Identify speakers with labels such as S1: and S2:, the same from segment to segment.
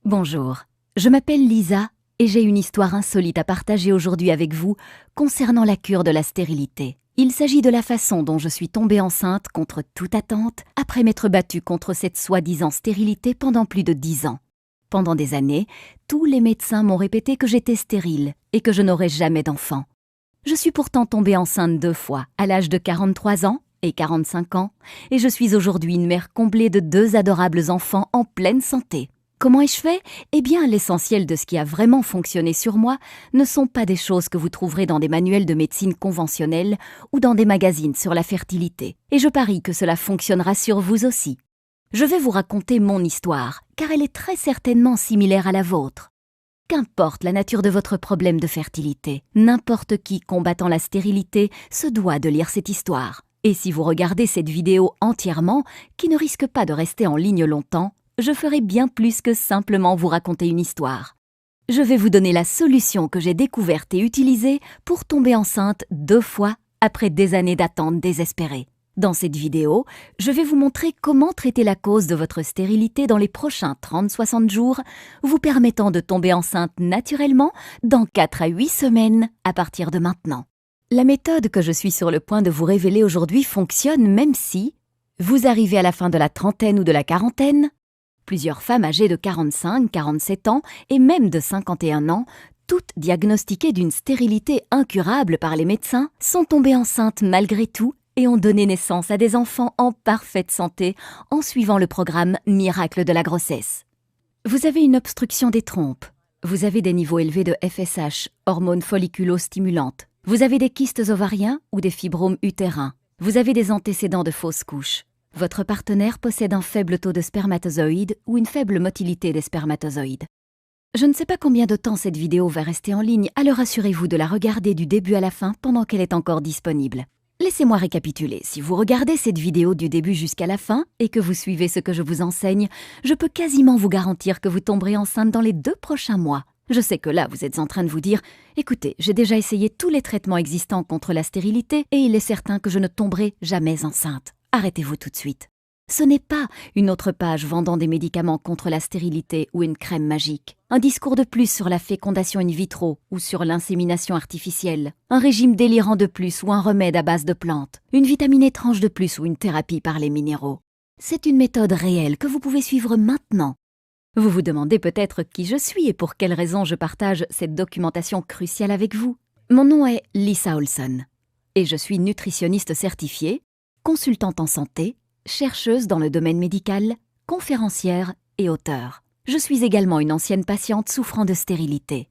S1: Bonjour, je m'appelle Lisa et j'ai une histoire insolite à partager aujourd'hui avec vous concernant la cure de la stérilité. Il s'agit de la façon dont je suis tombée enceinte contre toute attente après m'être battue contre cette soi-disant stérilité pendant plus de 10 ans. Pendant des années, tous les médecins m'ont répété que j'étais stérile et que je n'aurais jamais d'enfant. Je suis pourtant tombée enceinte 2 fois, à l'âge de 43 ans et 45 ans, et je suis aujourd'hui une mère comblée de 2 adorables enfants en pleine santé. Comment ai-je fait ? Eh bien, l'essentiel de ce qui a vraiment fonctionné sur moi ne sont pas des choses que vous trouverez dans des manuels de médecine conventionnelle ou dans des magazines sur la fertilité. Et je parie que cela fonctionnera sur vous aussi. Je vais vous raconter mon histoire, car elle est très certainement similaire à la vôtre. Qu'importe la nature de votre problème de fertilité, n'importe qui combattant la stérilité se doit de lire cette histoire. Et si vous regardez cette vidéo entièrement, qui ne risque pas de rester en ligne longtemps, je ferai bien plus que simplement vous raconter une histoire. Je vais vous donner la solution que j'ai découverte et utilisée pour tomber enceinte 2 fois après des années d'attente désespérée. Dans cette vidéo, je vais vous montrer comment traiter la cause de votre stérilité dans les prochains 30-60 jours, vous permettant de tomber enceinte naturellement dans 4 à 8 semaines à partir de maintenant. La méthode que je suis sur le point de vous révéler aujourd'hui fonctionne même si vous arrivez à la fin de la trentaine ou de la quarantaine. Plusieurs femmes âgées de 45, 47 ans et même de 51 ans, toutes diagnostiquées d'une stérilité incurable par les médecins, sont tombées enceintes malgré tout et ont donné naissance à des enfants en parfaite santé en suivant le programme Miracle de la grossesse. Vous avez une obstruction des trompes, vous avez des niveaux élevés de FSH, hormones folliculo-stimulantes, vous avez des kystes ovariens ou des fibromes utérins, vous avez des antécédents de fausses couches. Votre partenaire possède un faible taux de spermatozoïdes ou une faible motilité des spermatozoïdes. Je ne sais pas combien de temps cette vidéo va rester en ligne, alors assurez-vous de la regarder du début à la fin pendant qu'elle est encore disponible. Laissez-moi récapituler. Si vous regardez cette vidéo du début jusqu'à la fin et que vous suivez ce que je vous enseigne, je peux quasiment vous garantir que vous tomberez enceinte dans les 2 prochains mois. Je sais que là, vous êtes en train de vous dire « Écoutez, j'ai déjà essayé tous les traitements existants contre la stérilité et il est certain que je ne tomberai jamais enceinte. » Arrêtez-vous tout de suite. Ce n'est pas une autre page vendant des médicaments contre la stérilité ou une crème magique. Un discours de plus sur la fécondation in vitro ou sur l'insémination artificielle. Un régime délirant de plus ou un remède à base de plantes. Une vitamine étrange de plus ou une thérapie par les minéraux. C'est une méthode réelle que vous pouvez suivre maintenant. Vous vous demandez peut-être qui je suis et pour quelles raisons je partage cette documentation cruciale avec vous. Mon nom est Lisa Olson et je suis nutritionniste certifiée, consultante en santé, chercheuse dans le domaine médical, conférencière et auteure. Je suis également une ancienne patiente souffrant de stérilité.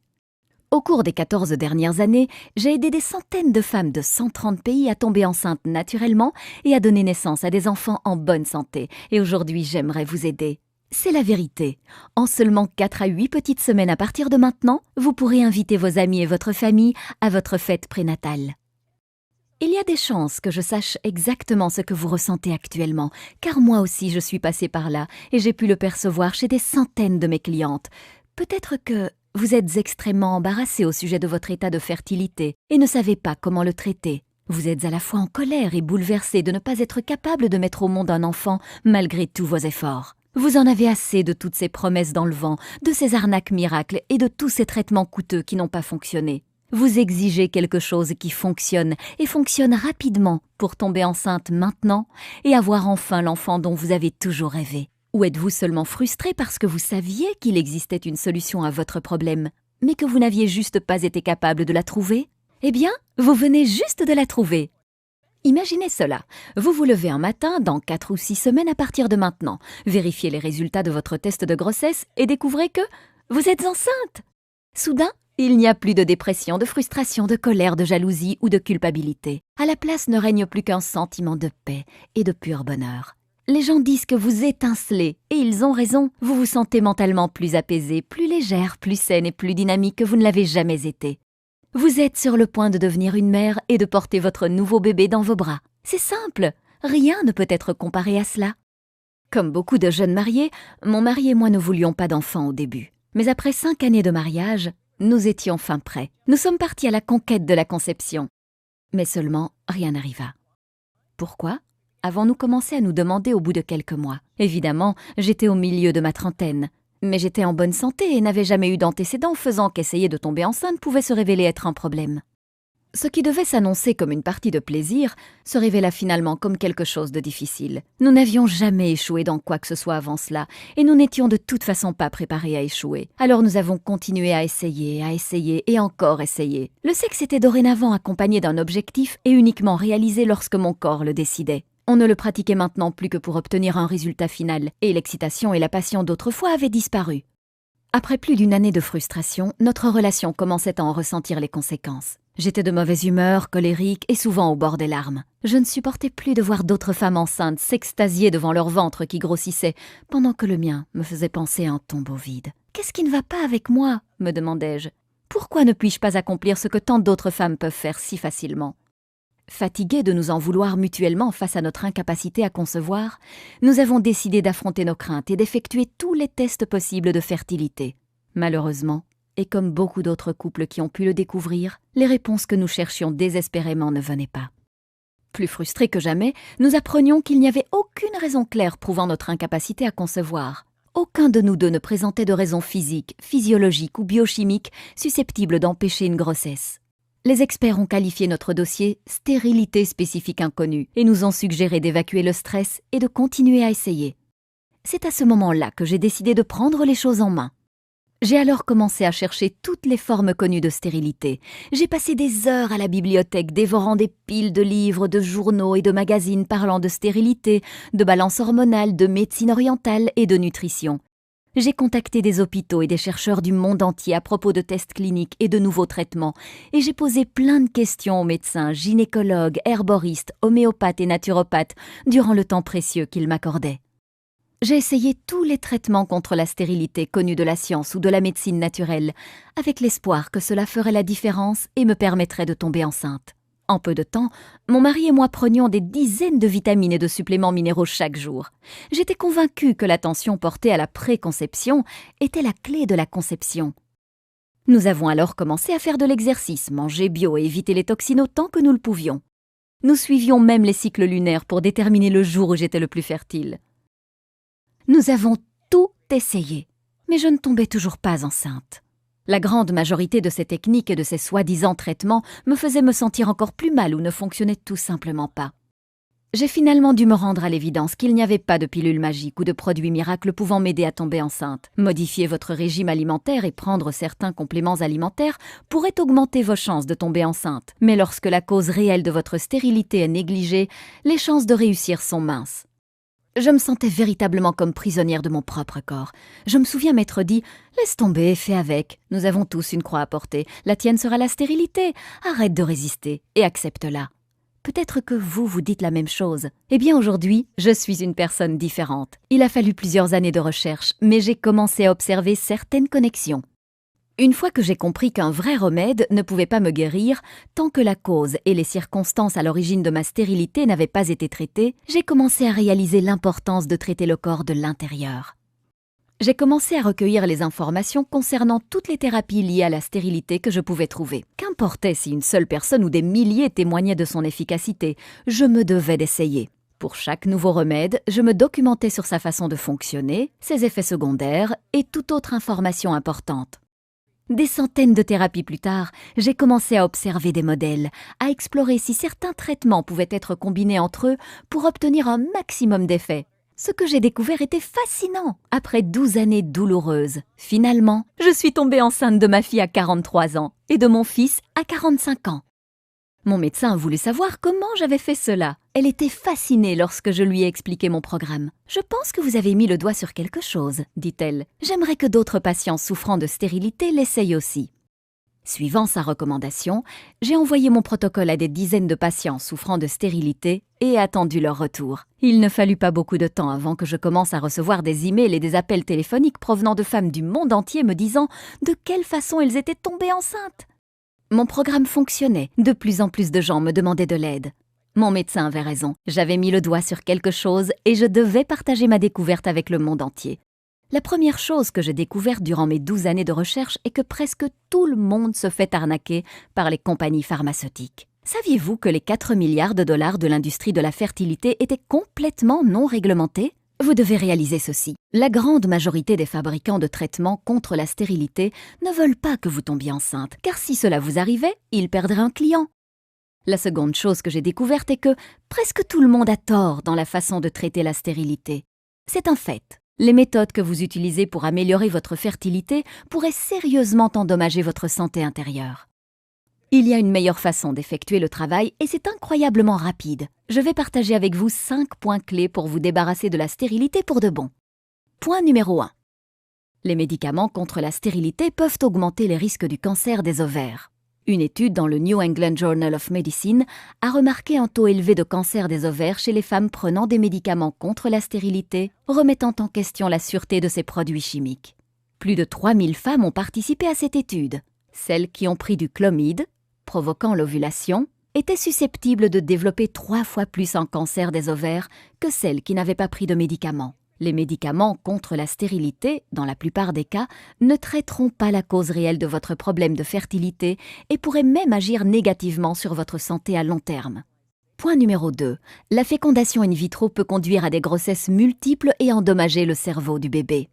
S1: Au cours des 14 dernières années, j'ai aidé des centaines de femmes de 130 pays à tomber enceintes naturellement et à donner naissance à des enfants en bonne santé. Et aujourd'hui, j'aimerais vous aider. C'est la vérité. En seulement 4 à 8 petites semaines à partir de maintenant, vous pourrez inviter vos amis et votre famille à votre fête prénatale. Il y a des chances que je sache exactement ce que vous ressentez actuellement, car moi aussi je suis passée par là et j'ai pu le percevoir chez des centaines de mes clientes. Peut-être que vous êtes extrêmement embarrassée au sujet de votre état de fertilité et ne savez pas comment le traiter. Vous êtes à la fois en colère et bouleversée de ne pas être capable de mettre au monde un enfant malgré tous vos efforts. Vous en avez assez de toutes ces promesses dans le vent, de ces arnaques miracles et de tous ces traitements coûteux qui n'ont pas fonctionné. Vous exigez quelque chose qui fonctionne et fonctionne rapidement pour tomber enceinte maintenant et avoir enfin l'enfant dont vous avez toujours rêvé. Ou êtes-vous seulement frustré parce que vous saviez qu'il existait une solution à votre problème, mais que vous n'aviez juste pas été capable de la trouver ? Eh bien, vous venez juste de la trouver. Imaginez cela. Vous vous levez un matin dans 4 ou 6 semaines à partir de maintenant, vérifiez les résultats de votre test de grossesse et découvrez que vous êtes enceinte. Soudain, il n'y a plus de dépression, de frustration, de colère, de jalousie ou de culpabilité. À la place ne règne plus qu'un sentiment de paix et de pur bonheur. Les gens disent que vous étincelez, et ils ont raison. Vous vous sentez mentalement plus apaisée, plus légère, plus saine et plus dynamique que vous ne l'avez jamais été. Vous êtes sur le point de devenir une mère et de porter votre nouveau bébé dans vos bras. C'est simple, rien ne peut être comparé à cela. Comme beaucoup de jeunes mariés, mon mari et moi ne voulions pas d'enfants au début. Mais après 5 années de mariage, nous étions fin prêts. Nous sommes partis à la conquête de la conception. Mais seulement, rien n'arriva. Pourquoi ? Avons-nous commencé à nous demander au bout de quelques mois. Évidemment, j'étais au milieu de ma trentaine. Mais j'étais en bonne santé et n'avais jamais eu d'antécédents faisant qu'essayer de tomber enceinte pouvait se révéler être un problème. Ce qui devait s'annoncer comme une partie de plaisir se révéla finalement comme quelque chose de difficile. Nous n'avions jamais échoué dans quoi que ce soit avant cela, et nous n'étions de toute façon pas préparés à échouer. Alors nous avons continué à essayer et encore essayer. Le sexe était dorénavant accompagné d'un objectif et uniquement réalisé lorsque mon corps le décidait. On ne le pratiquait maintenant plus que pour obtenir un résultat final, et l'excitation et la passion d'autrefois avaient disparu. Après plus d'une année de frustration, notre relation commençait à en ressentir les conséquences. J'étais de mauvaise humeur, colérique et souvent au bord des larmes. Je ne supportais plus de voir d'autres femmes enceintes s'extasier devant leur ventre qui grossissait, pendant que le mien me faisait penser à un tombeau vide. « Qu'est-ce qui ne va pas avec moi ?» me demandais-je. « Pourquoi ne puis-je pas accomplir ce que tant d'autres femmes peuvent faire si facilement ?» Fatigués de nous en vouloir mutuellement face à notre incapacité à concevoir, nous avons décidé d'affronter nos craintes et d'effectuer tous les tests possibles de fertilité. Malheureusement, et comme beaucoup d'autres couples qui ont pu le découvrir, les réponses que nous cherchions désespérément ne venaient pas. Plus frustrés que jamais, nous apprenions qu'il n'y avait aucune raison claire prouvant notre incapacité à concevoir. Aucun de nous deux ne présentait de raison physique, physiologique ou biochimique susceptible d'empêcher une grossesse. Les experts ont qualifié notre dossier « stérilité spécifique inconnue » et nous ont suggéré d'évacuer le stress et de continuer à essayer. C'est à ce moment-là que j'ai décidé de prendre les choses en main. J'ai alors commencé à chercher toutes les formes connues de stérilité. J'ai passé des heures à la bibliothèque dévorant des piles de livres, de journaux et de magazines parlant de stérilité, de balance hormonale, de médecine orientale et de nutrition. J'ai contacté des hôpitaux et des chercheurs du monde entier à propos de tests cliniques et de nouveaux traitements, et j'ai posé plein de questions aux médecins, gynécologues, herboristes, homéopathes et naturopathes durant le temps précieux qu'ils m'accordaient. J'ai essayé tous les traitements contre la stérilité connus de la science ou de la médecine naturelle, avec l'espoir que cela ferait la différence et me permettrait de tomber enceinte. En peu de temps, mon mari et moi prenions des dizaines de vitamines et de suppléments minéraux chaque jour. J'étais convaincue que l'attention portée à la préconception était la clé de la conception. Nous avons alors commencé à faire de l'exercice, manger bio et éviter les toxines autant que nous le pouvions. Nous suivions même les cycles lunaires pour déterminer le jour où j'étais le plus fertile. Nous avons tout essayé, mais je ne tombais toujours pas enceinte. La grande majorité de ces techniques et de ces soi-disant traitements me faisaient me sentir encore plus mal ou ne fonctionnaient tout simplement pas. J'ai finalement dû me rendre à l'évidence qu'il n'y avait pas de pilule magique ou de produit miracle pouvant m'aider à tomber enceinte. Modifier votre régime alimentaire et prendre certains compléments alimentaires pourrait augmenter vos chances de tomber enceinte. Mais lorsque la cause réelle de votre stérilité est négligée, les chances de réussir sont minces. Je me sentais véritablement comme prisonnière de mon propre corps. Je me souviens m'être dit « Laisse tomber, fais avec. Nous avons tous une croix à porter. La tienne sera la stérilité. Arrête de résister et accepte-la. » Peut-être que vous vous dites la même chose. Eh bien aujourd'hui, je suis une personne différente. Il a fallu plusieurs années de recherche, mais j'ai commencé à observer certaines connexions. Une fois que j'ai compris qu'un vrai remède ne pouvait pas me guérir, tant que la cause et les circonstances à l'origine de ma stérilité n'avaient pas été traitées, j'ai commencé à réaliser l'importance de traiter le corps de l'intérieur. J'ai commencé à recueillir les informations concernant toutes les thérapies liées à la stérilité que je pouvais trouver. Qu'importait si une seule personne ou des milliers témoignaient de son efficacité, je me devais d'essayer. Pour chaque nouveau remède, je me documentais sur sa façon de fonctionner, ses effets secondaires et toute autre information importante. Des centaines de thérapies plus tard, j'ai commencé à observer des modèles, à explorer si certains traitements pouvaient être combinés entre eux pour obtenir un maximum d'effets. Ce que j'ai découvert était fascinant. Après 12 années douloureuses, finalement, je suis tombée enceinte de ma fille à 43 ans et de mon fils à 45 ans. Mon médecin a voulu savoir comment j'avais fait cela. Elle était fascinée lorsque je lui ai expliqué mon programme. « Je pense que vous avez mis le doigt sur quelque chose, » dit-elle. « J'aimerais que d'autres patients souffrant de stérilité l'essayent aussi. » Suivant sa recommandation, j'ai envoyé mon protocole à des dizaines de patients souffrant de stérilité et attendu leur retour. Il ne fallut pas beaucoup de temps avant que je commence à recevoir des emails et des appels téléphoniques provenant de femmes du monde entier me disant de quelle façon elles étaient tombées enceintes. Mon programme fonctionnait, de plus en plus de gens me demandaient de l'aide. Mon médecin avait raison, j'avais mis le doigt sur quelque chose et je devais partager ma découverte avec le monde entier. La première chose que j'ai découverte durant mes 12 années de recherche est que presque tout le monde se fait arnaquer par les compagnies pharmaceutiques. Saviez-vous que les 4 milliards de dollars de l'industrie de la fertilité étaient complètement non réglementés ? Vous devez réaliser ceci. La grande majorité des fabricants de traitements contre la stérilité ne veulent pas que vous tombiez enceinte, car si cela vous arrivait, ils perdraient un client. La seconde chose que j'ai découverte est que presque tout le monde a tort dans la façon de traiter la stérilité. C'est un fait. Les méthodes que vous utilisez pour améliorer votre fertilité pourraient sérieusement endommager votre santé intérieure. Il y a une meilleure façon d'effectuer le travail et c'est incroyablement rapide. Je vais partager avec vous 5 points clés pour vous débarrasser de la stérilité pour de bon. Point numéro 1. Les médicaments contre la stérilité peuvent augmenter les risques du cancer des ovaires. Une étude dans le New England Journal of Medicine a remarqué un taux élevé de cancer des ovaires chez les femmes prenant des médicaments contre la stérilité, remettant en question la sûreté de ces produits chimiques. Plus de 3000 femmes ont participé à cette étude. Celles qui ont pris du clomide, provoquant l'ovulation, étaient susceptibles de développer 3 fois plus un cancer des ovaires que celles qui n'avaient pas pris de médicaments. Les médicaments contre la stérilité, dans la plupart des cas, ne traiteront pas la cause réelle de votre problème de fertilité et pourraient même agir négativement sur votre santé à long terme. Point numéro 2. La fécondation in vitro peut conduire à des grossesses multiples et endommager le cerveau du bébé.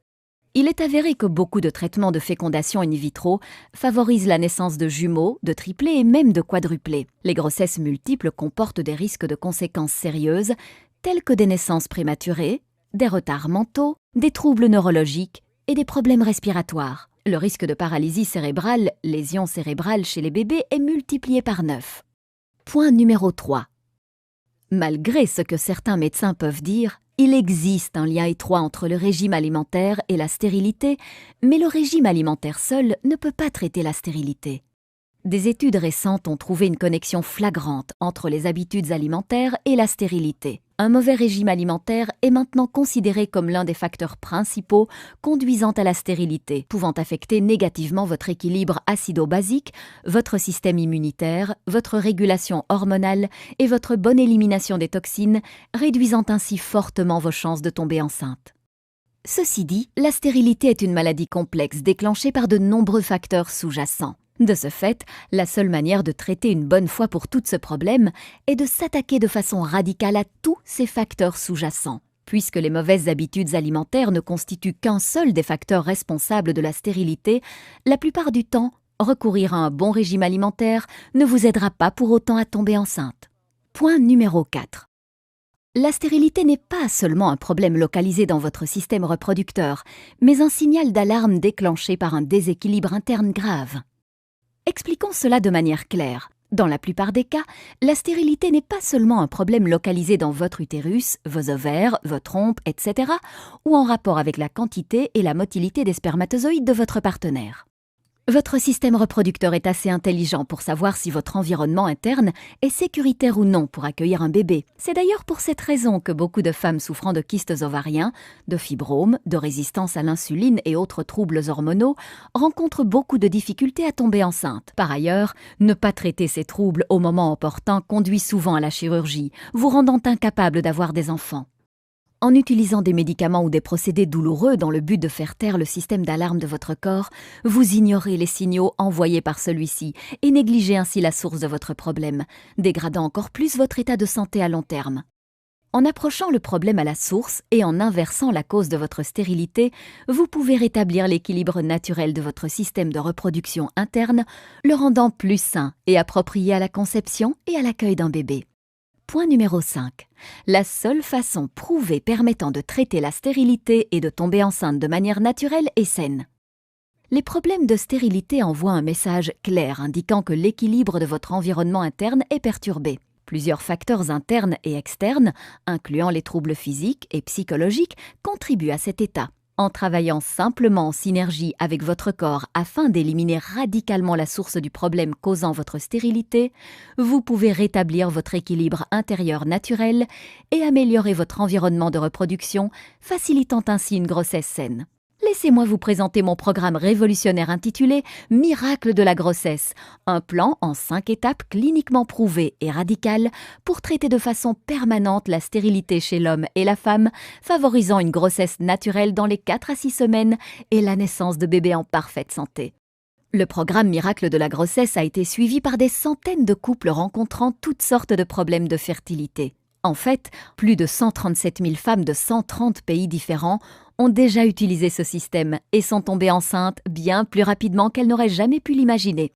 S1: Il est avéré que beaucoup de traitements de fécondation in vitro favorisent la naissance de jumeaux, de triplés et même de quadruplés. Les grossesses multiples comportent des risques de conséquences sérieuses, telles que des naissances prématurées, des retards mentaux, des troubles neurologiques et des problèmes respiratoires. Le risque de paralysie cérébrale, lésion cérébrale chez les bébés est multiplié par 9. Point numéro 3. Malgré ce que certains médecins peuvent dire, il existe un lien étroit entre le régime alimentaire et la stérilité, mais le régime alimentaire seul ne peut pas traiter la stérilité. Des études récentes ont trouvé une connexion flagrante entre les habitudes alimentaires et la stérilité. Un mauvais régime alimentaire est maintenant considéré comme l'un des facteurs principaux conduisant à la stérilité, pouvant affecter négativement votre équilibre acido-basique, votre système immunitaire, votre régulation hormonale et votre bonne élimination des toxines, réduisant ainsi fortement vos chances de tomber enceinte. Ceci dit, la stérilité est une maladie complexe déclenchée par de nombreux facteurs sous-jacents. De ce fait, la seule manière de traiter une bonne fois pour toutes ce problème est de s'attaquer de façon radicale à tous ces facteurs sous-jacents. Puisque les mauvaises habitudes alimentaires ne constituent qu'un seul des facteurs responsables de la stérilité, la plupart du temps, recourir à un bon régime alimentaire ne vous aidera pas pour autant à tomber enceinte. Point numéro 4. La stérilité n'est pas seulement un problème localisé dans votre système reproducteur, mais un signal d'alarme déclenché par un déséquilibre interne grave. Expliquons cela de manière claire. Dans la plupart des cas, la stérilité n'est pas seulement un problème localisé dans votre utérus, vos ovaires, vos trompes, etc., ou en rapport avec la quantité et la motilité des spermatozoïdes de votre partenaire. Votre système reproducteur est assez intelligent pour savoir si votre environnement interne est sécuritaire ou non pour accueillir un bébé. C'est d'ailleurs pour cette raison que beaucoup de femmes souffrant de kystes ovariens, de fibromes, de résistance à l'insuline et autres troubles hormonaux rencontrent beaucoup de difficultés à tomber enceinte. Par ailleurs, ne pas traiter ces troubles au moment opportun conduit souvent à la chirurgie, vous rendant incapable d'avoir des enfants. En utilisant des médicaments ou des procédés douloureux dans le but de faire taire le système d'alarme de votre corps, vous ignorez les signaux envoyés par celui-ci et négligez ainsi la source de votre problème, dégradant encore plus votre état de santé à long terme. En approchant le problème à la source et en inversant la cause de votre stérilité, vous pouvez rétablir l'équilibre naturel de votre système de reproduction interne, le rendant plus sain et approprié à la conception et à l'accueil d'un bébé. Point numéro 5. La seule façon prouvée permettant de traiter la stérilité et de tomber enceinte de manière naturelle et saine. Les problèmes de stérilité envoient un message clair indiquant que l'équilibre de votre environnement interne est perturbé. Plusieurs facteurs internes et externes, incluant les troubles physiques et psychologiques, contribuent à cet état. En travaillant simplement en synergie avec votre corps afin d'éliminer radicalement la source du problème causant votre stérilité, vous pouvez rétablir votre équilibre intérieur naturel et améliorer votre environnement de reproduction, facilitant ainsi une grossesse saine. Laissez-moi vous présenter mon programme révolutionnaire intitulé « Miracle de la grossesse », un plan en 5 étapes cliniquement prouvé et radical pour traiter de façon permanente la stérilité chez l'homme et la femme, favorisant une grossesse naturelle dans les 4 à 6 semaines et la naissance de bébés en parfaite santé. Le programme Miracle de la grossesse a été suivi par des centaines de couples rencontrant toutes sortes de problèmes de fertilité. En fait, plus de 137 000 femmes de 130 pays différents ont déjà utilisé ce système et sont tombées enceintes bien plus rapidement qu'elles n'auraient jamais pu l'imaginer.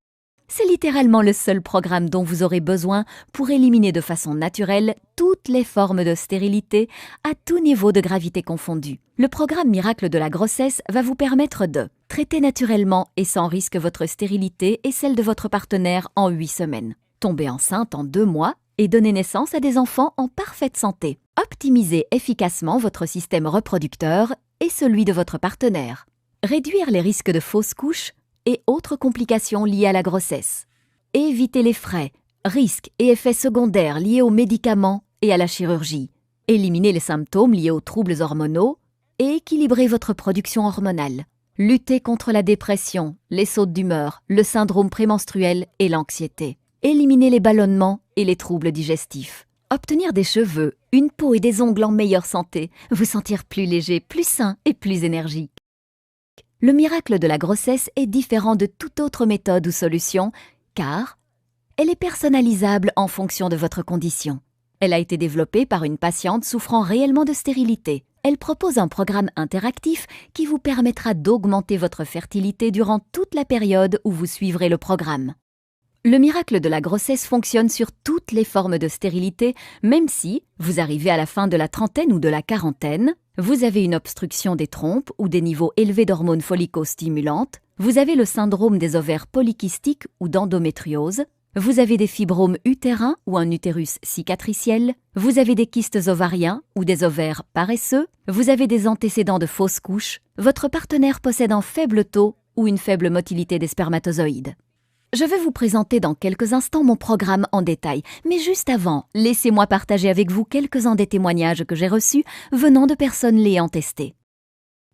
S1: C'est littéralement le seul programme dont vous aurez besoin pour éliminer de façon naturelle toutes les formes de stérilité à tout niveau de gravité confondu. Le programme Miracle de la grossesse va vous permettre de traiter naturellement et sans risque votre stérilité et celle de votre partenaire en 8 semaines, tomber enceinte en 2 mois et donner naissance à des enfants en parfaite santé, optimiser efficacement votre système reproducteur et celui de votre partenaire, réduire les risques de fausses couches et autres complications liées à la grossesse. Éviter les frais, risques et effets secondaires liés aux médicaments et à la chirurgie. Éliminer les symptômes liés aux troubles hormonaux et équilibrer votre production hormonale. Lutter contre la dépression, les sautes d'humeur, le syndrome prémenstruel et l'anxiété. Éliminer les ballonnements et les troubles digestifs. Obtenir des cheveux, une peau et des ongles en meilleure santé. Vous sentir plus léger, plus sain et plus énergique. Le miracle de la grossesse est différent de toute autre méthode ou solution, car elle est personnalisable en fonction de votre condition. Elle a été développée par une patiente souffrant réellement de stérilité. Elle propose un programme interactif qui vous permettra d'augmenter votre fertilité durant toute la période où vous suivrez le programme. Le miracle de la grossesse fonctionne sur toutes les formes de stérilité, même si vous arrivez à la fin de la trentaine ou de la quarantaine, vous avez une obstruction des trompes ou des niveaux élevés d'hormones follicostimulantes, vous avez le syndrome des ovaires polykystiques ou d'endométriose, vous avez des fibromes utérins ou un utérus cicatriciel, vous avez des kystes ovariens ou des ovaires paresseux, vous avez des antécédents de fausses couches, votre partenaire possède un faible taux ou une faible motilité des spermatozoïdes. Je vais vous présenter dans quelques instants mon programme en détail, mais juste avant, laissez-moi partager avec vous quelques-uns des témoignages que j'ai reçus venant de personnes l'ayant testé.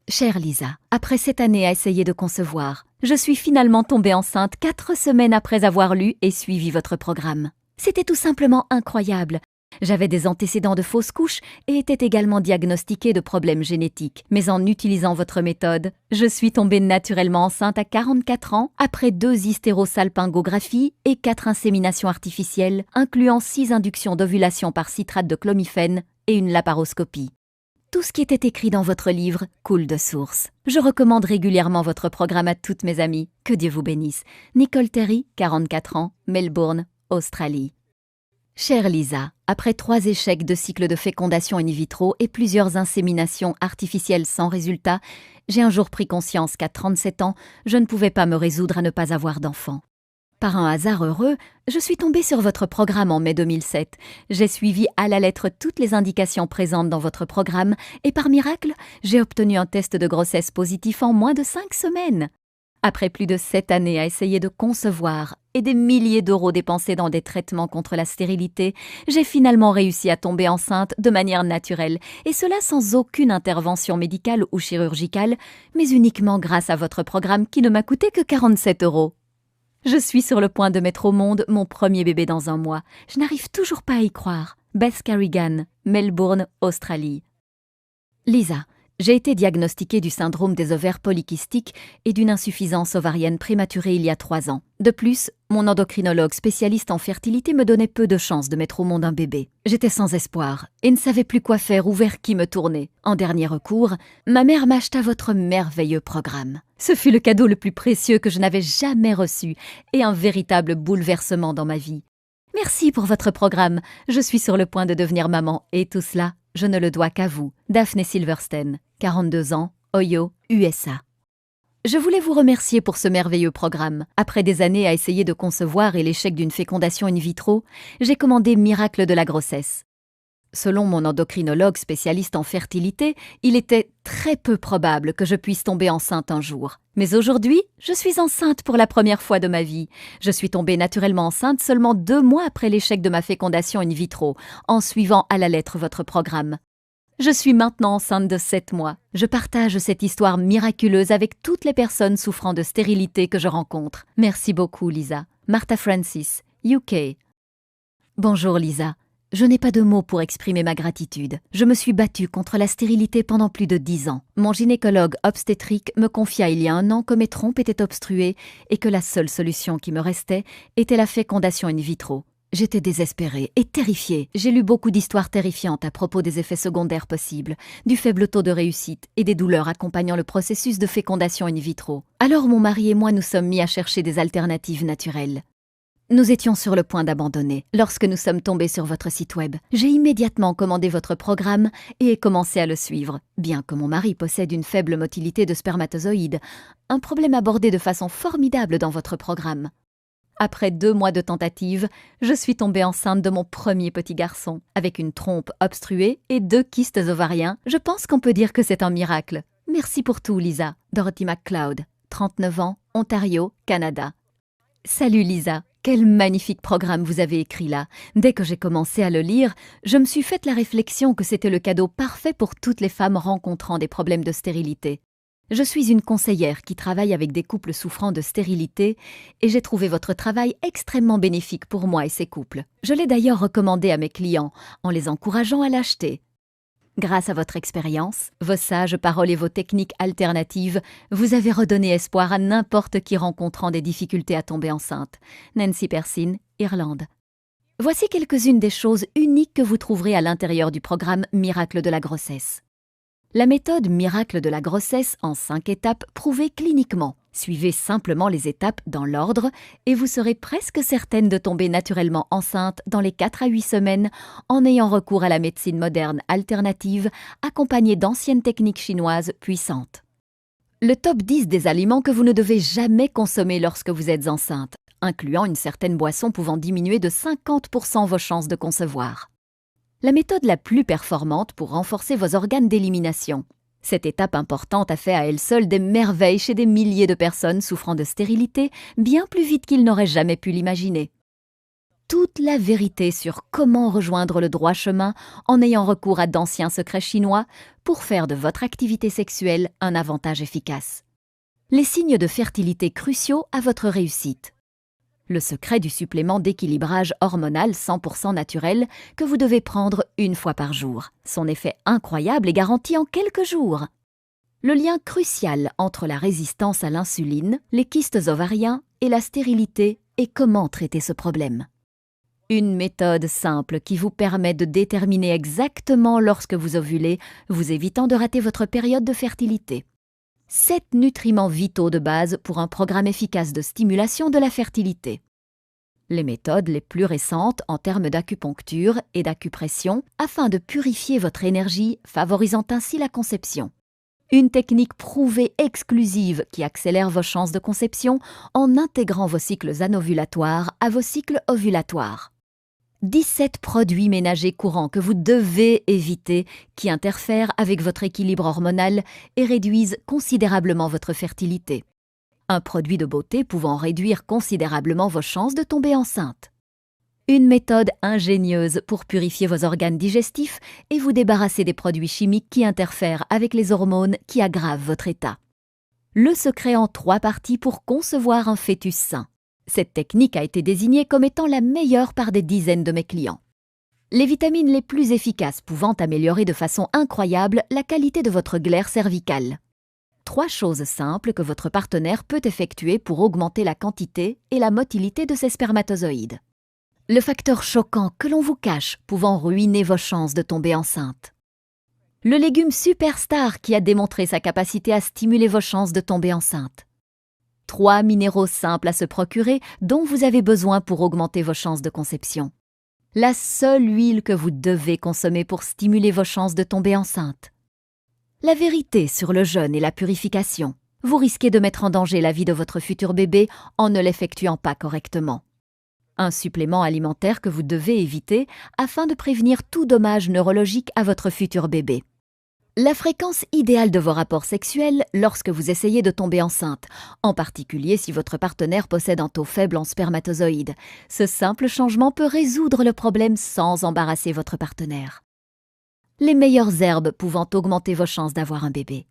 S1: Chère Lisa, après 7 années à essayer de concevoir, je suis finalement tombée enceinte 4 semaines après avoir lu et suivi votre programme. C'était tout simplement incroyable. J'avais des antécédents de fausses couches et était également diagnostiquée de problèmes génétiques. Mais en utilisant votre méthode, je suis tombée naturellement enceinte à 44 ans après 2 hystérosalpingographies et 4 inséminations artificielles, incluant 6 inductions d'ovulation par citrate de clomifène et une laparoscopie. Tout ce qui était écrit dans votre livre coule de source. Je recommande régulièrement votre programme à toutes mes amies. Que Dieu vous bénisse. Nicole Terry, 44 ans, Melbourne, Australie. Chère Lisa, après 3 échecs de cycle de fécondation in vitro et plusieurs inséminations artificielles sans résultat, j'ai un jour pris conscience qu'à 37 ans, je ne pouvais pas me résoudre à ne pas avoir d'enfant. Par un hasard heureux, je suis tombée sur votre programme en mai 2007. J'ai suivi à la lettre toutes les indications présentes dans votre programme et par miracle, j'ai obtenu un test de grossesse positif en moins de 5 semaines. Après plus de 7 années à essayer de concevoir et des milliers d'euros dépensés dans des traitements contre la stérilité, j'ai finalement réussi à tomber enceinte de manière naturelle, et cela sans aucune intervention médicale ou chirurgicale, mais uniquement grâce à votre programme qui ne m'a coûté que 47 €. Je suis sur le point de mettre au monde mon premier bébé dans 1 mois. Je n'arrive toujours pas à y croire. Beth Carrigan, Melbourne, Australie. Lisa, j'ai été diagnostiquée du syndrome des ovaires polykystiques et d'une insuffisance ovarienne prématurée il y a 3 ans. De plus, mon endocrinologue spécialiste en fertilité me donnait peu de chances de mettre au monde un bébé. J'étais sans espoir et ne savais plus quoi faire ou vers qui me tourner. En dernier recours, ma mère m'acheta votre merveilleux programme. Ce fut le cadeau le plus précieux que je n'avais jamais reçu et un véritable bouleversement dans ma vie. Merci pour votre programme. Je suis sur le point de devenir maman et tout cela, je ne le dois qu'à vous. Daphne Silverstein, 42 ans, Ohio, USA. Je voulais vous remercier pour ce merveilleux programme. Après des années à essayer de concevoir et l'échec d'une fécondation in vitro, j'ai commandé Miracle de la grossesse. Selon mon endocrinologue spécialiste en fertilité, il était très peu probable que je puisse tomber enceinte un jour. Mais aujourd'hui, je suis enceinte pour la première fois de ma vie. Je suis tombée naturellement enceinte seulement 2 mois après l'échec de ma fécondation in vitro, en suivant à la lettre votre programme. Je suis maintenant enceinte de 7 mois. Je partage cette histoire miraculeuse avec toutes les personnes souffrant de stérilité que je rencontre. Merci beaucoup, Lisa. Martha Francis, UK. Bonjour, Lisa. Je n'ai pas de mots pour exprimer ma gratitude. Je me suis battue contre la stérilité pendant plus de 10 ans. Mon gynécologue obstétrique me confia il y a 1 an que mes trompes étaient obstruées et que la seule solution qui me restait était la fécondation in vitro. J'étais désespérée et terrifiée. J'ai lu beaucoup d'histoires terrifiantes à propos des effets secondaires possibles, du faible taux de réussite et des douleurs accompagnant le processus de fécondation in vitro. Alors mon mari et moi nous sommes mis à chercher des alternatives naturelles. Nous étions sur le point d'abandonner lorsque nous sommes tombés sur votre site web. J'ai immédiatement commandé votre programme et ai commencé à le suivre, bien que mon mari possède une faible motilité de spermatozoïdes, un problème abordé de façon formidable dans votre programme. Après 2 mois de tentatives, je suis tombée enceinte de mon premier petit garçon. Avec une trompe obstruée et 2 kystes ovariens, je pense qu'on peut dire que c'est un miracle. Merci pour tout, Lisa. Dorothy McCloud, 39 ans, Ontario, Canada. Salut Lisa, quel magnifique programme vous avez écrit là. Dès que j'ai commencé à le lire, je me suis fait la réflexion que c'était le cadeau parfait pour toutes les femmes rencontrant des problèmes de stérilité. Je suis une conseillère qui travaille avec des couples souffrant de stérilité et j'ai trouvé votre travail extrêmement bénéfique pour moi et ces couples. Je l'ai d'ailleurs recommandé à mes clients en les encourageant à l'acheter. Grâce à votre expérience, vos sages paroles et vos techniques alternatives, vous avez redonné espoir à n'importe qui rencontrant des difficultés à tomber enceinte. Nancy Persine, Irlande. Voici quelques-unes des choses uniques que vous trouverez à l'intérieur du programme Miracle de la grossesse. La méthode Miracle de la grossesse en 5 étapes prouvée cliniquement. Suivez simplement les étapes dans l'ordre et vous serez presque certaine de tomber naturellement enceinte dans les 4 à 8 semaines en ayant recours à la médecine moderne alternative accompagnée d'anciennes techniques chinoises puissantes. Le top 10 des aliments que vous ne devez jamais consommer lorsque vous êtes enceinte, incluant une certaine boisson pouvant diminuer de 50% vos chances de concevoir. La méthode la plus performante pour renforcer vos organes d'élimination. Cette étape importante a fait à elle seule des merveilles chez des milliers de personnes souffrant de stérilité, bien plus vite qu'ils n'auraient jamais pu l'imaginer. Toute la vérité sur comment rejoindre le droit chemin en ayant recours à d'anciens secrets chinois pour faire de votre activité sexuelle un avantage efficace. Les signes de fertilité cruciaux à votre réussite. Le secret du supplément d'équilibrage hormonal 100% naturel que vous devez prendre 1 fois par jour. Son effet incroyable est garanti en quelques jours. Le lien crucial entre la résistance à l'insuline, les kystes ovariens et la stérilité et comment traiter ce problème. Une méthode simple qui vous permet de déterminer exactement lorsque vous ovulez, vous évitant de rater votre période de fertilité. 7 nutriments vitaux de base pour un programme efficace de stimulation de la fertilité. Les méthodes les plus récentes en termes d'acupuncture et d'acupression afin de purifier votre énergie, favorisant ainsi la conception. Une technique prouvée exclusive qui accélère vos chances de conception en intégrant vos cycles anovulatoires à vos cycles ovulatoires. 17 produits ménagers courants que vous devez éviter qui interfèrent avec votre équilibre hormonal et réduisent considérablement votre fertilité. Un produit de beauté pouvant réduire considérablement vos chances de tomber enceinte. Une méthode ingénieuse pour purifier vos organes digestifs et vous débarrasser des produits chimiques qui interfèrent avec les hormones qui aggravent votre état. Le secret en 3 parties pour concevoir un fœtus sain. Cette technique a été désignée comme étant la meilleure par des dizaines de mes clients. Les vitamines les plus efficaces pouvant améliorer de façon incroyable la qualité de votre glaire cervicale. 3 choses simples que votre partenaire peut effectuer pour augmenter la quantité et la motilité de ses spermatozoïdes. Le facteur choquant que l'on vous cache pouvant ruiner vos chances de tomber enceinte. Le légume superstar qui a démontré sa capacité à stimuler vos chances de tomber enceinte. 3 minéraux simples à se procurer dont vous avez besoin pour augmenter vos chances de conception. La seule huile que vous devez consommer pour stimuler vos chances de tomber enceinte. La vérité sur le jeûne et la purification. Vous risquez de mettre en danger la vie de votre futur bébé en ne l'effectuant pas correctement. Un supplément alimentaire que vous devez éviter afin de prévenir tout dommage neurologique à votre futur bébé. La fréquence idéale de vos rapports sexuels lorsque vous essayez de tomber enceinte, en particulier si votre partenaire possède un taux faible en spermatozoïdes. Ce simple changement peut résoudre le problème sans embarrasser votre partenaire. Les meilleures herbes pouvant augmenter vos chances d'avoir un bébé.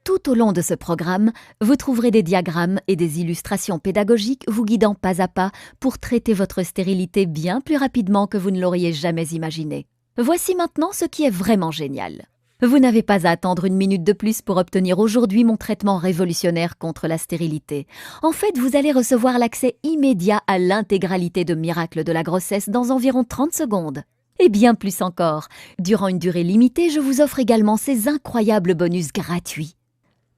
S1: Tout au long de ce programme, vous trouverez des diagrammes et des illustrations pédagogiques vous guidant pas à pas pour traiter votre stérilité bien plus rapidement que vous ne l'auriez jamais imaginé. Voici maintenant ce qui est vraiment génial. Vous n'avez pas à attendre une minute de plus pour obtenir aujourd'hui mon traitement révolutionnaire contre la stérilité. En fait, vous allez recevoir l'accès immédiat à l'intégralité de Miracle de la grossesse dans environ 30 secondes. Et bien plus encore, durant une durée limitée, je vous offre également ces incroyables bonus gratuits.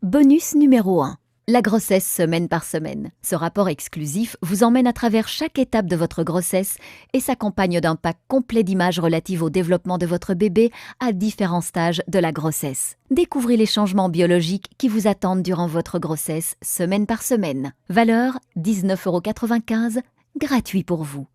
S1: Bonus numéro 1. La grossesse semaine par semaine. Ce rapport exclusif vous emmène à travers chaque étape de votre grossesse et s'accompagne d'un pack complet d'images relatives au développement de votre bébé à différents stages de la grossesse. Découvrez les changements biologiques qui vous attendent durant votre grossesse semaine par semaine. Valeur 19,95 €, gratuit pour vous.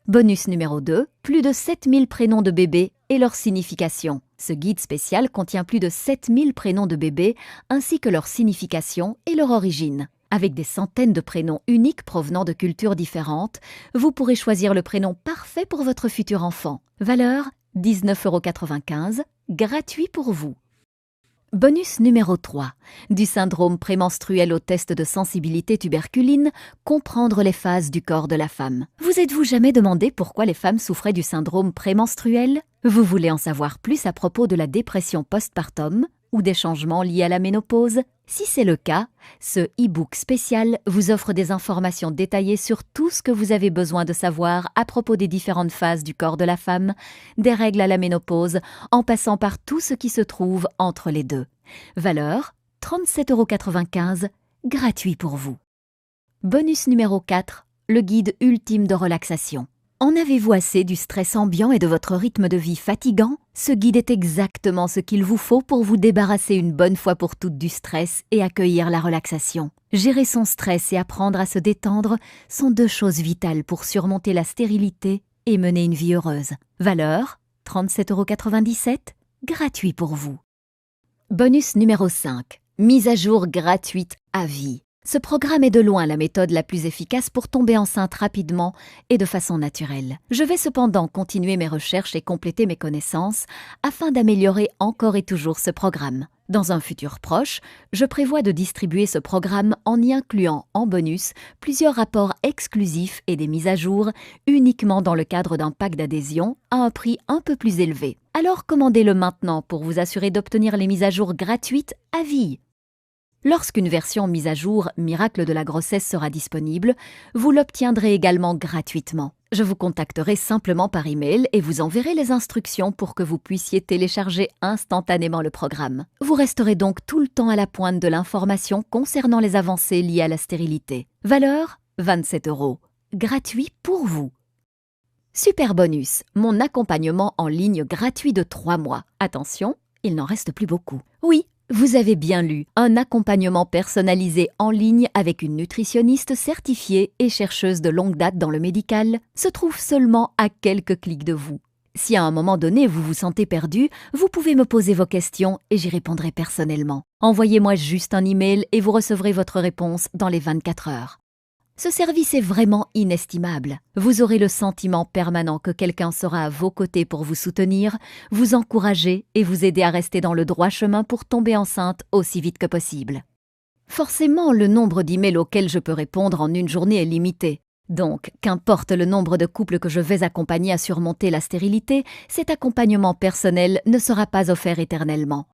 S1: Bonus numéro 2, plus de 7000 prénoms de bébés et leur signification. Ce guide spécial contient plus de 7000 prénoms de bébés ainsi que leur signification et leur origine. Avec des centaines de prénoms uniques provenant de cultures différentes, vous pourrez choisir le prénom parfait pour votre futur enfant. Valeur 19,95 €, gratuit pour vous. Bonus numéro 3. Du syndrome prémenstruel au test de sensibilité tuberculine, comprendre les phases du corps de la femme. Vous êtes-vous jamais demandé pourquoi les femmes souffraient du syndrome prémenstruel? Vous voulez en savoir plus à propos de la dépression postpartum ou des changements liés à la ménopause? Si c'est le cas, ce e-book spécial vous offre des informations détaillées sur tout ce que vous avez besoin de savoir à propos des différentes phases du corps de la femme, des règles à la ménopause, en passant par tout ce qui se trouve entre les deux. Valeur 37,95 €, gratuit pour vous. Bonus numéro 4, le guide ultime de relaxation. En avez-vous assez du stress ambiant et de votre rythme de vie fatigant? Ce guide est exactement ce qu'il vous faut pour vous débarrasser une bonne fois pour toutes du stress et accueillir la relaxation. Gérer son stress et apprendre à se détendre sont deux choses vitales pour surmonter la stérilité et mener une vie heureuse. Valeur 37,97 €, gratuit pour vous. Bonus numéro 5, mise à jour gratuite à vie. Ce programme est de loin la méthode la plus efficace pour tomber enceinte rapidement et de façon naturelle. Je vais cependant continuer mes recherches et compléter mes connaissances afin d'améliorer encore et toujours ce programme. Dans un futur proche, je prévois de distribuer ce programme en y incluant en bonus plusieurs rapports exclusifs et des mises à jour uniquement dans le cadre d'un pack d'adhésion à un prix un peu plus élevé. Alors commandez-le maintenant pour vous assurer d'obtenir les mises à jour gratuites à vie. Lorsqu'une version mise à jour Miracle de la grossesse sera disponible, vous l'obtiendrez également gratuitement. Je vous contacterai simplement par email et vous enverrai les instructions pour que vous puissiez télécharger instantanément le programme. Vous resterez donc tout le temps à la pointe de l'information concernant les avancées liées à la stérilité. Valeur 27 €, gratuit pour vous. Super bonus, mon accompagnement en ligne gratuit de 3 mois. Attention, il n'en reste plus beaucoup. Oui, vous avez bien lu, un accompagnement personnalisé en ligne avec une nutritionniste certifiée et chercheuse de longue date dans le médical se trouve seulement à quelques clics de vous. Si à un moment donné vous vous sentez perdu, vous pouvez me poser vos questions et j'y répondrai personnellement. Envoyez-moi juste un email et vous recevrez votre réponse dans les 24 heures. Ce service est vraiment inestimable. Vous aurez le sentiment permanent que quelqu'un sera à vos côtés pour vous soutenir, vous encourager et vous aider à rester dans le droit chemin pour tomber enceinte aussi vite que possible. Forcément, le nombre d'emails auxquels je peux répondre en une journée est limité. Donc, qu'importe le nombre de couples que je vais accompagner à surmonter la stérilité, cet accompagnement personnel ne sera pas offert éternellement.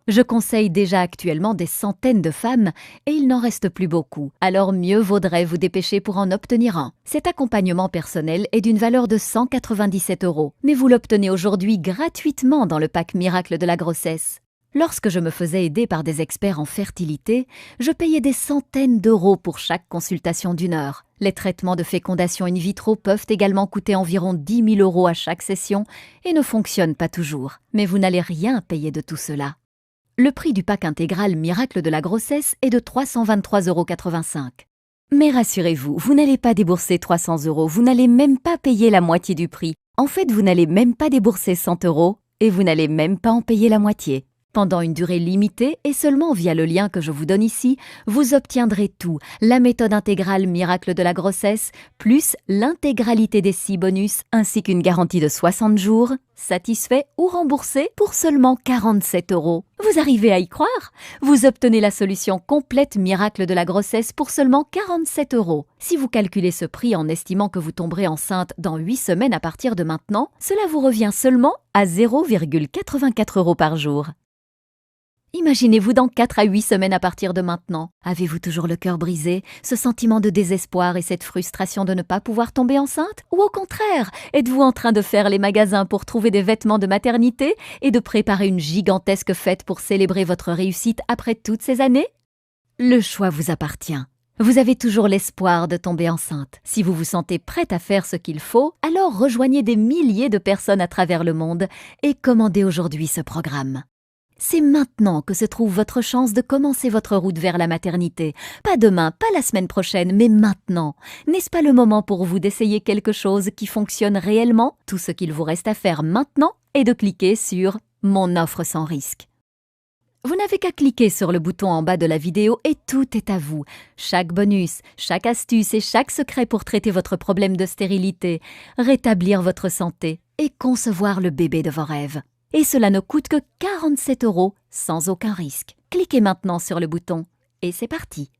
S1: Je conseille déjà actuellement des centaines de femmes et il n'en reste plus beaucoup, alors mieux vaudrait vous dépêcher pour en obtenir un. Cet accompagnement personnel est d'une valeur de 197 €, mais vous l'obtenez aujourd'hui gratuitement dans le pack Miracle de la grossesse. Lorsque je me faisais aider par des experts en fertilité, je payais des centaines d'euros pour chaque consultation d'1 heure. Les traitements de fécondation in vitro peuvent également coûter environ 10 000 € à chaque session et ne fonctionnent pas toujours. Mais vous n'allez rien payer de tout cela. Le prix du pack intégral Miracle de la grossesse est de 323,85 €. Mais rassurez-vous, vous n'allez pas débourser 300 €, vous n'allez même pas payer la moitié du prix. En fait, vous n'allez même pas débourser 100 € et vous n'allez même pas en payer la moitié. Pendant une durée limitée et seulement via le lien que je vous donne ici, vous obtiendrez tout, la méthode intégrale Miracle de la grossesse, plus l'intégralité des 6 bonus, ainsi qu'une garantie de 60 jours, satisfait ou remboursé pour seulement 47 €. Vous arrivez à y croire? Vous obtenez la solution complète Miracle de la grossesse pour seulement 47 €. Si vous calculez ce prix en estimant que vous tomberez enceinte dans 8 semaines à partir de maintenant, cela vous revient seulement à 0,84 € par jour. Imaginez-vous dans 4 à 8 semaines à partir de maintenant. Avez-vous toujours le cœur brisé, ce sentiment de désespoir et cette frustration de ne pas pouvoir tomber enceinte? Ou au contraire, êtes-vous en train de faire les magasins pour trouver des vêtements de maternité et de préparer une gigantesque fête pour célébrer votre réussite après toutes ces années? Le choix vous appartient. Vous avez toujours l'espoir de tomber enceinte. Si vous vous sentez prête à faire ce qu'il faut, alors rejoignez des milliers de personnes à travers le monde et commandez aujourd'hui ce programme. C'est maintenant que se trouve votre chance de commencer votre route vers la maternité. Pas demain, pas la semaine prochaine, mais maintenant. N'est-ce pas le moment pour vous d'essayer quelque chose qui fonctionne réellement? Tout ce qu'il vous reste à faire maintenant est de cliquer sur « Mon offre sans risque ». Vous n'avez qu'à cliquer sur le bouton en bas de la vidéo et tout est à vous. Chaque bonus, chaque astuce et chaque secret pour traiter votre problème de stérilité, rétablir votre santé et concevoir le bébé de vos rêves. Et cela ne coûte que 47 € sans aucun risque. Cliquez maintenant sur le bouton et c'est parti.